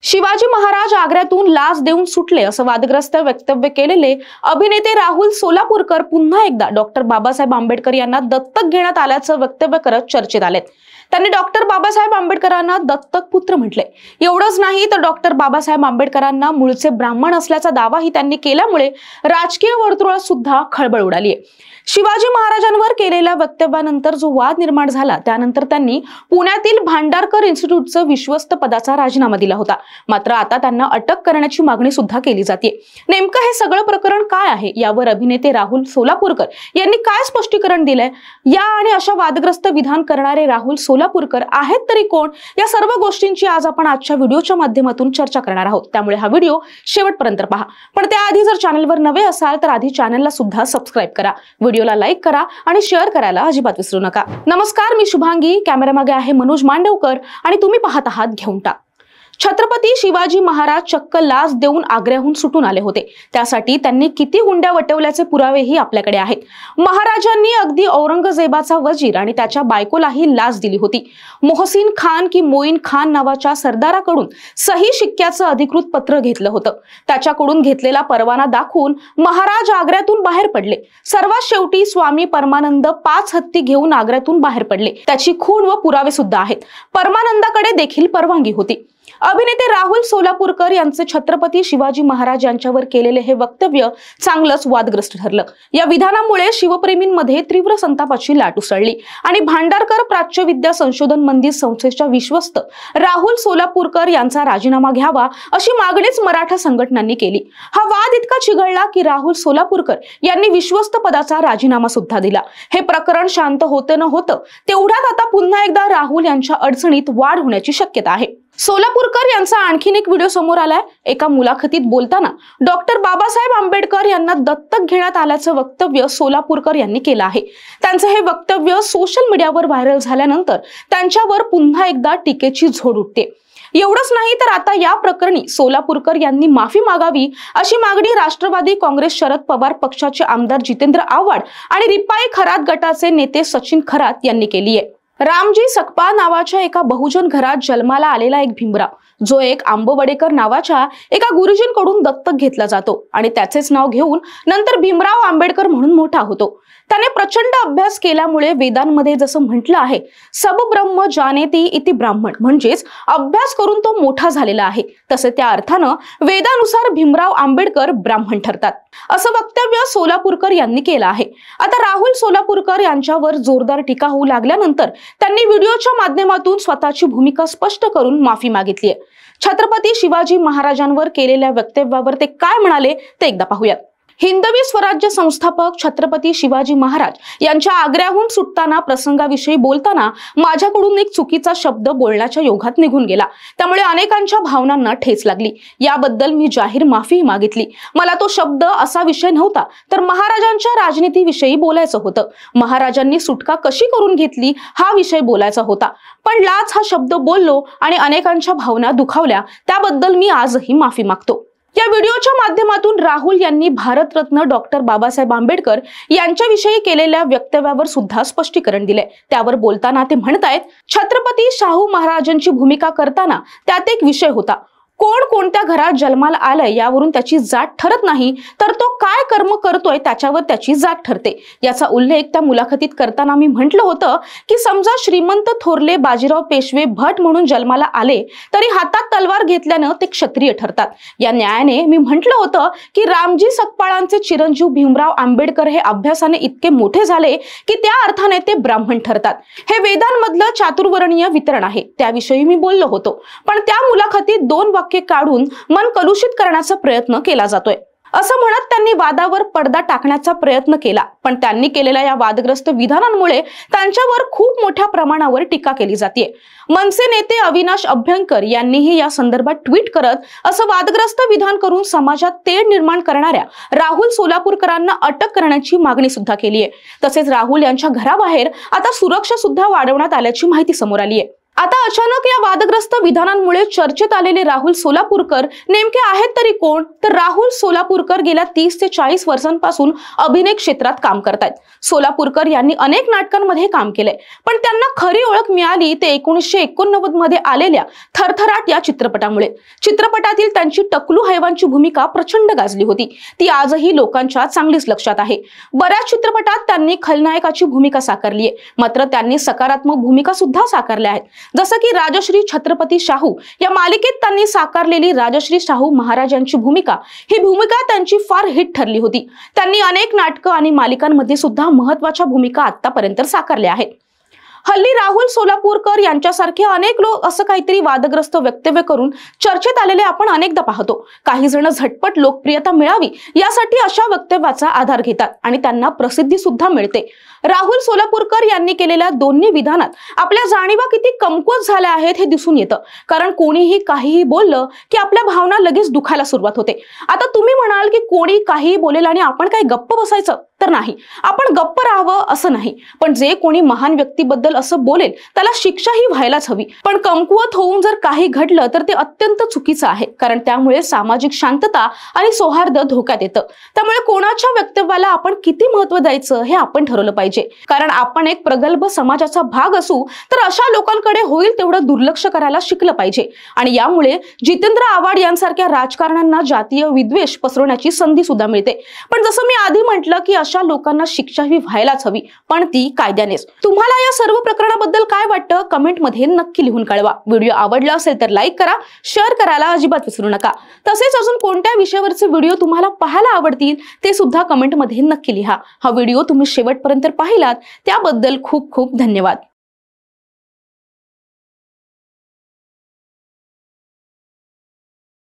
शिवाजी महाराज आग्र्यातून लाच देऊन सुटले असं वादग्रस्त वक्तव्य केलेले अभिनेते राहुल सोलापूरकर पुन्हा एकदा डॉक्टर बाबासाहेब आंबेडकर यांना दत्तक घेण्यात आल्याचं वक्तव्य करत चर्चेत आलेत। त्यांनी डॉक्टर बाबासाहेब आंबेडकरांना दत्तक पुत्र म्हटले। एवढंच नाही तर डॉक्टर बाबासाहेब आंबेडकरांना मूळचे ब्राह्मण असल्याचा दावाही त्यांनी केल्यामुळे राजकीय वर्तुळात सुद्धा खळबळ उडाली आहे। शिवाजी महाराजांवर केलेल्या वक्तव्यानंतर जो वाद निर्माण झाला त्यानंतर त्यांनी पुण्यातील भांडारकर इन्स्टिट्यूटचं विश्वस्त पदाचा राजीनामा दिला होता। मात्र आता त्यांना अटक करण्याची मागणी सुद्धा केली जाते। नेमकं हे सगळं प्रकरण काय आहे यावर अभिनेते राहुल सोलापूरकर यांनी काय स्पष्टीकरण दिलंय, या आणि अशा वादग्रस्त विधान करणारे राहुल सोलापूरकर आहेत तरी कोण, या सर्व गोष्टींची आज आपण आजच्या व्हिडिओच्या माध्यमातून चर्चा करणार आहोत। त्यामुळे हा व्हिडिओ शेवटपर्यंत पहा। पण त्याआधी जर चॅनलवर नवे असाल तर आधी चॅनलला सुद्धा सबस्क्राइब करा, व्हिडिओला लाईक करा आणि शेअर करायला अजिबात विसरू नका। नमस्कार, मी शुभांगी, कॅमेरामागे आहे मनोज मांडवकर आणि तुम्ही पाहत आहात घेऊन टाक। छत्रपती शिवाजी महाराज चक्क लाच देऊन आग्र्याहून सुटून आले होते। त्यासाठी त्यांनी किती हुंड्या वटवल्याचे पुरावेही आपल्याकडे आहेत। महाराजांनी अगदी औरंगजेबाचा वजीर आणि त्याच्या बायकोलाही लाच दिली होती। मोहसिन खान की मोईन खान नावाच्या सरदाराकडून सही शिक्क्याचं अधिकृत पत्र घेतलं होतं। त्याच्याकडून घेतलेला परवाना दाखवून महाराज आग्र्यातून बाहेर पडले। सर्वात शेवटी स्वामी परमानंद 5 हत्ती घेऊन आग्र्यातून बाहेर पडले। त्याची खूण व पुरावे सुद्धा आहेत। परमानंदाकडे देखील परवानगी होती। अभिनेते राहुल सोलापूरकर यांचे छत्रपती शिवाजी महाराज यांच्यावर केलेले हे वक्तव्य चांगलंच वादग्रस्त ठरलं। या विधानामुळे शिवप्रेमींमध्ये तीव्र संतापाची लाट उसळली आणि भांडारकर प्राच्यविद्या संशोधन मंदिर संस्थेच्या विश्वस्त राहुल सोलापूरकर यांचा राजीनामा घ्यावा अशी मागणीच मराठा संघटनांनी केली। हा वाद इतका चिघळला की राहुल सोलापूरकर यांनी विश्वस्त पदाचा राजीनामा सुद्धा दिला। हे प्रकरण शांत होते न होतं तेवढ्यात आता पुन्हा एकदा राहुल यांच्या अडचणीत वाढ होण्याची शक्यता आहे। सोलापूरकर यांचा आणखीन एक व्हिडिओ समोर आलाय। एका मुलाखतीत बोलताना डॉक्टर बाबासाहेब आंबेडकर यांना दत्तक घेण्यात आल्याचं वक्तव्य सोलापूरकर यांनी केलं आहे। त्यांचं हे वक्तव्य सोशल मीडियावर व्हायरल झाल्यानंतर त्यांच्यावर पुन्हा एकदा टीकेची झोड उठते। एवढंच नाही तर आता या प्रकरणी सोलापूरकर यांनी माफी मागावी अशी मागणी राष्ट्रवादी काँग्रेस शरद पवार पक्षाचे आमदार जितेंद्र आव्हाड आणि रिपाई खरात गटाचे नेते सचिन खरात यांनी केली आहे। रामजी सकपाळ नावाच्या एका बहुजन घरात जन्माला आलेला एक भीमराव, जो एक आंबवडेकर नावाच्या एका गुरुजींकडून दत्तक घेतला जातो आणि त्याचेच नाव घेऊन नंतर भीमराव आंबेडकर म्हणून मोठा होतो। त्याने प्रचंड अभ्यास केल्यामुळे वेदांमध्ये जसं म्हटलं आहे, सब ब्रह्म जानेती इति ब्राह्मण, म्हणजेच अभ्यास करून तो मोठा झालेला आहे। तसे त्या अर्थानं वेदानुसार भीमराव आंबेडकर ब्राह्मण ठरतात असं वक्तव्य सोलापूरकर यांनी केलं आहे। आता राहुल सोलापूरकर यांच्यावर जोरदार टीका होऊ लागल्यानंतर त्यांनी व्हिडिओच्या माध्यमातून स्वतःची भूमिका स्पष्ट करून माफी मागितली आहे। छत्रपती शिवाजी महाराजांवर केलेल्या वक्तव्यावर ते काय म्हणाले ते एकदा पाहूयात। हिंदवी स्वराज्य संस्थापक छत्रपती शिवाजी महाराज यांच्या आग्र्याहून सुटताना प्रसंगाविषयी बोलताना माझ्याकडून एक चुकीचा शब्द बोलण्याच्या योगात निघून गेला, त्यामुळे अनेकांच्या भावनांना ठेच लागली। याबद्दल मी जाहीर माफी मागितली। मला तो शब्द असा विषय नव्हता, तर महाराजांच्या राजनीतीविषयी बोलायचं होतं। महाराजांनी सुटका कशी करून घेतली हा विषय बोलायचा होता, पण लाच हा शब्द बोललो आणि अनेकांच्या भावना दुखावल्या, त्याबद्दल मी आजही माफी मागतो। या व्हिडिओच्या माध्यमातून राहुल यांनी भारतरत्न डॉक्टर बाबासाहेब आंबेडकर यांच्याविषयी केलेल्या वक्तव्यावर सुद्धा स्पष्टीकरण दिले। त्यावर बोलताना ते म्हणतायत, छत्रपती शाहू महाराजांची भूमिका करताना त्यात एक विषय होता, कोण कोणत्या घरात जन्माला आलंय यावरून त्याची जात ठरत नाही, तर तो काय कर्म करतोय त्याच्यावर त्याची जात ठरते। याचा उल्लेख त्या मुलाखतीत करताना मी म्हटलं होतं की समजा श्रीमंत थोरले बाजीराव पेशवे भट म्हणून जन्माला आले तरी हातात तलवार घेतल्यानं ते क्षत्रिय ठरतात। या न्यायाने मी म्हटलं होतं की रामजी सकपाळांचे चिरंजीव भीमराव आंबेडकर हे अभ्यासाने इतके मोठे झाले की त्या अर्थाने ते ब्राह्मण ठरतात। हे वेदांमधलं चातुर्वर्णीय वितरण आहे, त्याविषयी मी बोललो होतो। पण त्या मुलाखतीत 2 वाक्य काढून मन कलुषित करण्याचा प्रयत्न केला जातोय असं म्हणत त्यांनी वादावर पडदा टाकण्याचा प्रयत्न केला। पण त्यांनी केलेल्या या वादग्रस्त विधानांमुळे त्यांच्यावर खूप मोठ्या प्रमाणावर टीका केली जाते। मनसे नेते अविनाश अभ्यंकर यांनीही या संदर्भात ट्विट करत असं वादग्रस्त विधान करून समाजात तेढ निर्माण करणाऱ्या राहुल सोलापूरकरांना अटक करण्याची मागणी सुद्धा केली आहे। तसेच राहुल यांच्या घराबाहेर आता सुरक्षा सुद्धा वाढवण्यात आल्याची माहिती समोर आली आहे। आता अचानक या वादग्रस्त विधानांमुळे चर्चेत आलेले राहुल सोलापूरकर नेमके आहेत तरी कोण? तर राहुल सोलापूरकर गेल्या 30 ते 40 वर्षांपासून अभिनय क्षेत्रात काम करतायत. सोलापूरकर यांनी अनेक नाटकांमध्ये काम केलंय, पण त्यांना खरी ओळख मिळाली ते 1989 मध्ये आलेल्या थरथराट या चित्रपटामुळे. चित्रपटातील त्यांची टकलू हैवानची भूमिका प्रचंड गाजली होती. ती आजही लोकांच्या चांगलीच लक्षात आहे. बऱ्याच चित्रपटात त्यांनी खलनायकाची भूमिका साकारली आहे, मात्र त्यांनी सकारात्मक भूमिका सुद्धा साकारल्या आहेत. जसं की राजश्री छत्रपती शाहू या मालिकेत त्यांनी साकारलेली राजश्री शाहू महाराजांची भूमिका, ही भूमिका त्यांची फार हिट ठरली होती. त्यांनी अनेक नाटकं आणि मालिकांमध्ये सुद्धा महत्त्वाच्या भूमिका आतापर्यंत साकारल्या आहेत. हल्ली राहुल सोलापूरकर यांच्यासारखे अनेक लोक असं काहीतरी वादग्रस्त वक्तव्य करून चर्चेत आलेले आपण अनेकदा पाहतो. काही जण झटपट लोकप्रियता मिळावी यासाठी अशा वक्तव्याचा आधार घेतात आणि त्यांना प्रसिद्धी सुद्धा मिळते. राहुल सोलापूरकर यांनी केलेल्या दोन्ही विधानात आपल्या जाणीवा किती कमकुवत झाल्या आहेत हे दिसून येतं. कारण कोणीही काहीही बोललं की आपल्या भावना लगेच दुखायला सुरुवात होते. आता तुम्ही म्हणाल की कोणी काहीही बोलेल आणि आपण काय गप्प बसायचं? तर नाही, आपण गप्प राहावं असं नाही, पण जे कोणी महान व्यक्तीबद्दल असं बोलेल त्याला शिक्षाही व्हायलाच हवी. पण कमकुवत होऊन जर काही घडलं तर ते अत्यंत चुकीचं आहे, कारण त्यामुळे सामाजिक शांतता आणि सौहार्द धोक्यात येतं. त्यामुळे कोणाच्या वक्तव्याला आपण किती महत्त्व द्यायचं हे आपण ठरवलं पाहिजे. कारण आपण एक प्रगल्भ समाजाचा भाग असू तर अशा लोकांकडे होईल तेवढं दुर्लक्ष करायला शिकलं पाहिजे. आणि यामुळे जितेंद्र आव्हाड यांसारख्या राजकारण्यांना जातीय विद्वेष पसरवण्याची संधी सुद्धा मिळते. पण जसं मी आधी म्हटलं की अशा लोकांना शिक्षा ही व्हायलाच हवी, पण ती कायद्यानेच. तुम्हाला या सर्व प्रकरणाबद्दल काय वाटतं कमेंटमध्ये नक्की लिहून कळवा. व्हिडिओ आवडला असेल तर लाईक करा, शेअर करायला अजिबात विसरू नका. तसेच अजून कोणत्या विषयावरचे व्हिडिओ तुम्हाला पाहायला आवडतील ते सुद्धा कमेंटमध्ये नक्की लिहा. हा व्हिडिओ तुम्ही शेवटपर्यंत पाहिलात त्याबद्दल खूप खूप धन्यवाद.